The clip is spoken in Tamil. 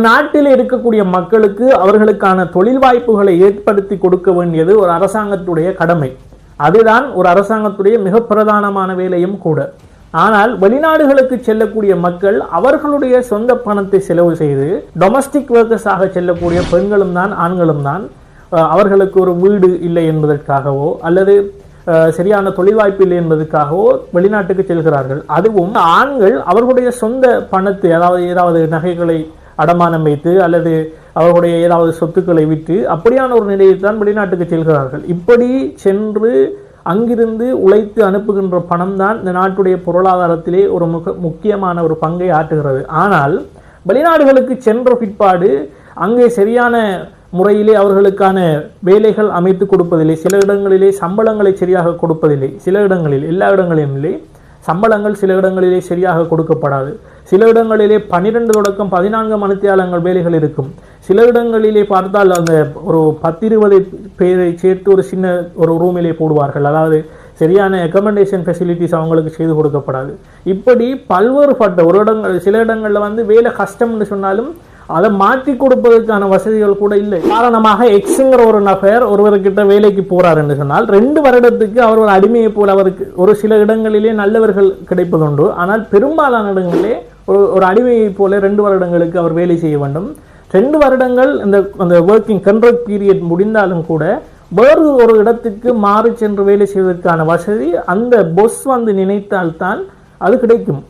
நாட்டில் இருக்கக்கூடிய மக்களுக்கு அவர்களுக்கான தொழில் வாய்ப்புகளை ஏற்படுத்தி கொடுக்க வேண்டியது ஒரு அரசாங்கத்துடைய கடமை. அதுதான் ஒரு அரசாங்கத்துடைய மிக பிரதானமான வேலையும் கூட. ஆனால் வெளிநாடுகளுக்கு செல்லக்கூடிய மக்கள் அவர்களுடைய சொந்த பணத்தை செலவு செய்து டொமஸ்டிக் ஒர்க்கர்ஸாக செல்லக்கூடிய பெண்களும் தான் ஆண்களும் தான் அவர்களுக்கு ஒரு வீடு இல்லை என்பதற்காகவோ அல்லது சரியான தொழில் வாய்ப்பு இல்லை என்பதற்காகவோ வெளிநாட்டுக்கு செல்கிறார்கள். அதுவும் ஆண்கள் அவர்களுடைய சொந்த பணத்தை, அதாவது ஏதாவது நகைகளை அடமானம் வைத்து அல்லது அவர்களுடைய ஏதாவது சொத்துக்களை விற்று அப்படியான ஒரு நிலையில் தான் வெளிநாட்டுக்கு செல்கிறார்கள். இப்படி சென்று அங்கிருந்து உழைத்து அனுப்புகின்ற பணம் தான் இந்த நாட்டுடைய பொருளாதாரத்திலே ஒரு முக்கியமான ஒரு பங்கை ஆற்றுகிறது. ஆனால் வெளிநாடுகளுக்கு சென்ற பிற்பாடு அங்கே சரியான முறையிலே அவர்களுக்கான வேலைகள் அமைத்து கொடுப்பதில்லை. சில இடங்களிலே சம்பளங்களை சரியாக கொடுப்பதில்லை. சில இடங்களில், எல்லா இடங்களிலும் இல்லை, சம்பளங்கள் சில இடங்களிலே சரியாக கொடுக்கப்படாது. சில இடங்களிலே 12 தொடக்கம் 14 மணித்தியாலங்கள் வேலைகள் இருக்கும். சில இடங்களிலே பார்த்தால் அந்த ஒரு 10-20 பேரை சேர்த்து ஒரு சின்ன ஒரு ரூமிலே போடுவார்கள். அதாவது சரியான அக்கமடேஷன் ஃபெசிலிட்டிஸ் அவங்களுக்கு செய்து கொடுக்கப்படாது. இப்படி பல்வேறுபட்ட ஒரு இடங்கள், சில இடங்களில் வந்து வேலை கஷ்டம்னு சொன்னாலும் அதை மாற்றி கொடுப்பதற்கான வசதிகள் கூட இல்லை. காரணமாக எக்ஸுங்கிற ஒரு நபர் ஒருவர்கிட்ட வேலைக்கு போறார் என்று சொன்னால் 2 வருடத்துக்கு அவர் ஒரு அடிமையை போல் அவருக்கு ஒரு சில இடங்களிலே நல்லவர்கள் கிடைப்பதுண்டு. ஆனால் பெரும்பாலான இடங்களிலே ஒரு அடிமையை போல 2 வருடங்களுக்கு அவர் வேலை செய்ய வேண்டும். 2 வருடங்கள் அந்த ஒர்க்கிங் கண்ட்ராக்ட் பீரியட் முடிந்தாலும் கூட வேறு ஒரு இடத்துக்கு மாறி சென்று வேலை செய்வதற்கான வசதி அந்த பொஸ் வந்து நினைத்தால்தான் அது கிடைக்கும்.